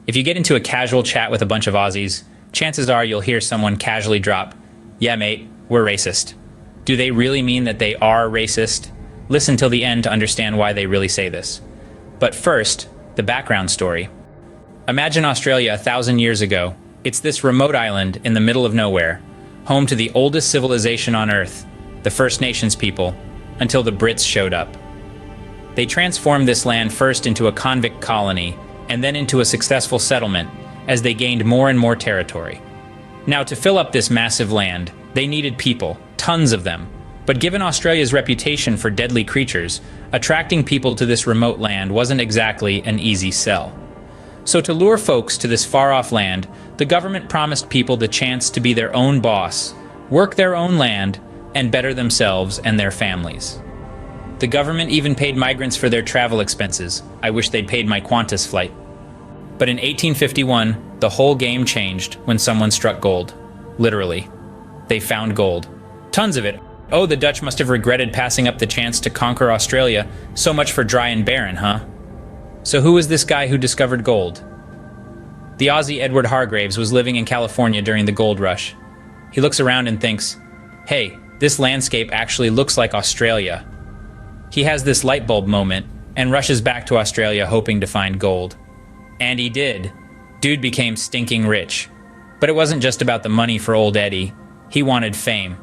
If you get into a casual chat with a bunch of Aussies, chances are you'll hear someone casually drop, "Yeah, mate, we're racist." Do they really mean that they are racist? Listen till the end to understand why they really say this. But first, the background story. Imagine Australia 1,000 years ago. It's this remote island in the middle of nowhere, home to the oldest civilization on Earth, the First Nations people, until the Brits showed up. They transformed this land first into a convict colony, and then into a successful settlement, as they gained more and more territory. Now, to fill up this massive land, they needed people, tons of them. But given Australia's reputation for deadly creatures, attracting people to this remote land wasn't exactly an easy sell. So to lure folks to this far-off land, the government promised people the chance to be their own boss, work their own land, and better themselves and their families. The government even paid migrants for their travel expenses. I wish they'd paid my Qantas flight. But in 1851, the whole game changed when someone struck gold. Literally. They found gold. Tons of it. Oh, the Dutch must have regretted passing up the chance to conquer Australia. So much for dry and barren, huh? So who was this guy who discovered gold? The Aussie Edward Hargraves was living in California during the gold rush. He looks around and thinks, hey, this landscape actually looks like Australia. He has this light bulb moment and rushes back to Australia hoping to find gold. And he did. Dude became stinking rich. But it wasn't just about the money for old Eddie. He wanted fame.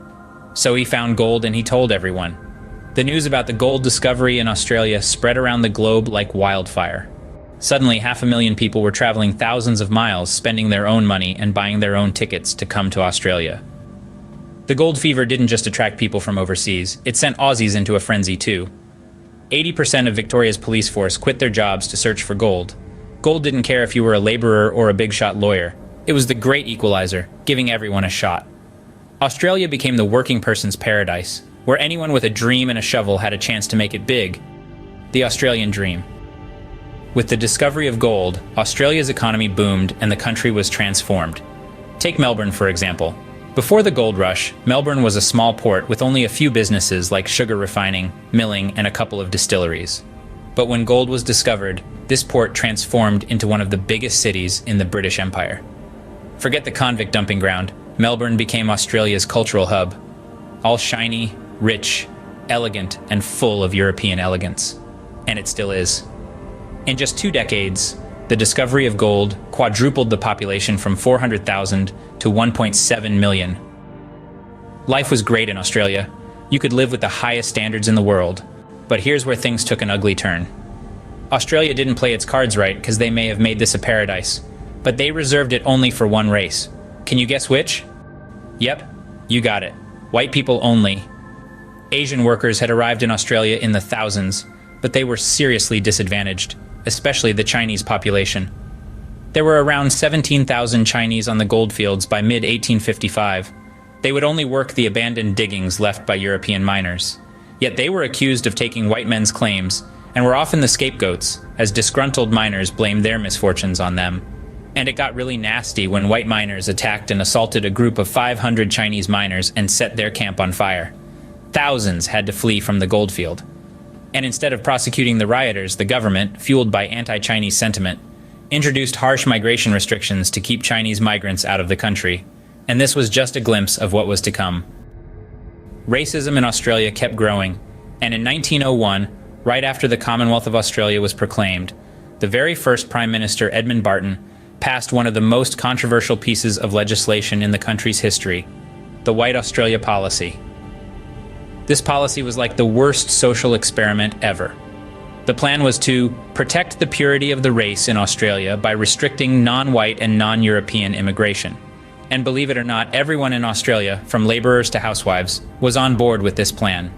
So he found gold and he told everyone. The news about the gold discovery in Australia spread around the globe like wildfire. Suddenly, 500,000 people were traveling thousands of miles, spending their own money and buying their own tickets to come to Australia. The gold fever didn't just attract people from overseas, it sent Aussies into a frenzy too. 80% of Victoria's police force quit their jobs to search for gold. Gold didn't care if you were a laborer or a big-shot lawyer. It was the great equalizer, giving everyone a shot. Australia became the working person's paradise, where anyone with a dream and a shovel had a chance to make it big. The Australian dream. With the discovery of gold, Australia's economy boomed and the country was transformed. Take Melbourne, for example. Before the gold rush, Melbourne was a small port with only a few businesses like sugar refining, milling, and a couple of distilleries. But when gold was discovered, this port transformed into one of the biggest cities in the British Empire. Forget the convict dumping ground. Melbourne became Australia's cultural hub. All shiny, rich, elegant, and full of European elegance. And it still is. In just 2 decades, the discovery of gold quadrupled the population from 400,000 to 1.7 million. Life was great in Australia. You could live with the highest standards in the world. But here's where things took an ugly turn. Australia didn't play its cards right because they may have made this a paradise. But they reserved it only for one race. Can you guess which? Yep, you got it. White people only. Asian workers had arrived in Australia in the thousands, but they were seriously disadvantaged, especially the Chinese population. There were around 17,000 Chinese on the goldfields by mid-1855. They would only work the abandoned diggings left by European miners. Yet they were accused of taking white men's claims, and were often the scapegoats, as disgruntled miners blamed their misfortunes on them. And it got really nasty when white miners attacked and assaulted a group of 500 Chinese miners and set their camp on fire. Thousands had to flee from the goldfield. And instead of prosecuting the rioters, the government, fueled by anti-Chinese sentiment, introduced harsh migration restrictions to keep Chinese migrants out of the country. And this was just a glimpse of what was to come. Racism in Australia kept growing, and in 1901, right after the Commonwealth of Australia was proclaimed, the very first Prime Minister, Edmund Barton, passed one of the most controversial pieces of legislation in the country's history, the White Australia Policy. This policy was like the worst social experiment ever. The plan was to protect the purity of the race in Australia by restricting non-white and non-European immigration. And believe it or not, everyone in Australia, from laborers to housewives, was on board with this plan.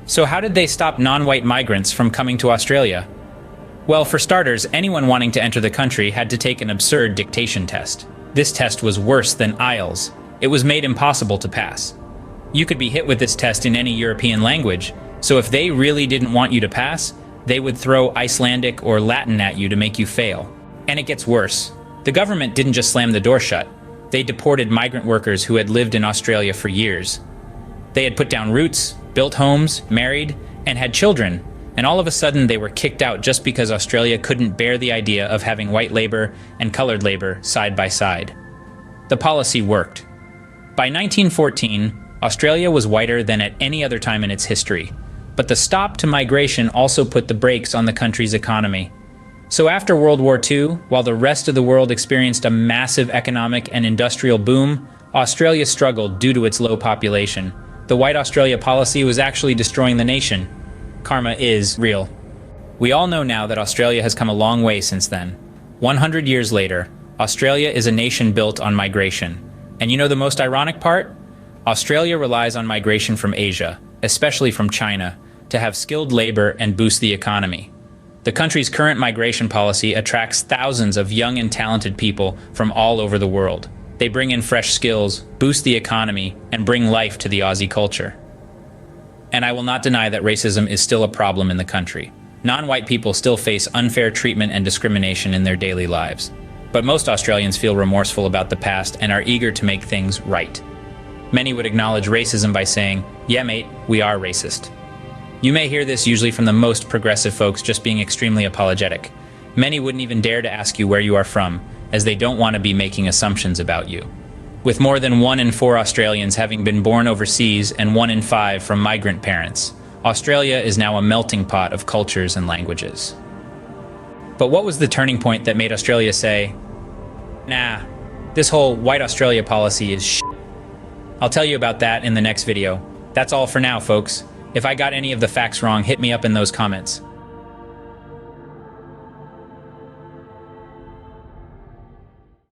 So how did they stop non-white migrants from coming to Australia? Well, for starters, anyone wanting to enter the country had to take an absurd dictation test. This test was worse than IELTS. It was made impossible to pass. You could be hit with this test in any European language, so if they really didn't want you to pass, they would throw Icelandic or Latin at you to make you fail. And it gets worse. The government didn't just slam the door shut. They deported migrant workers who had lived in Australia for years. They had put down roots, built homes, married, and had children, And all of a sudden, they were kicked out just because Australia couldn't bear the idea of having white labor and colored labor side by side. The policy worked. By 1914, Australia was whiter than at any other time in its history. But the stop to migration also put the brakes on the country's economy. So after World War II, while the rest of the world experienced a massive economic and industrial boom, Australia struggled due to its low population. The White Australia policy was actually destroying the nation. Karma is real. We all know now that Australia has come a long way since then. 100 years later, Australia is a nation built on migration. And you know the most ironic part? Australia relies on migration from Asia, especially from China, to have skilled labor and boost the economy. The country's current migration policy attracts thousands of young and talented people from all over the world. They bring in fresh skills, boost the economy, and bring life to the Aussie culture. And I will not deny that racism is still a problem in the country. Non-white people still face unfair treatment and discrimination in their daily lives. But most Australians feel remorseful about the past and are eager to make things right. Many would acknowledge racism by saying, "Yeah, mate, we are racist." You may hear this usually from the most progressive folks just being extremely apologetic. Many wouldn't even dare to ask you where you are from, as they don't want to be making assumptions about you. With more than 1 in 4 Australians having been born overseas and 1 in 5 from migrant parents, Australia is now a melting pot of cultures and languages. But what was the turning point that made Australia say, "Nah, this whole White Australia policy is shit"? I'll tell you about that in the next video. That's all for now, folks. If I got any of the facts wrong, hit me up in those comments.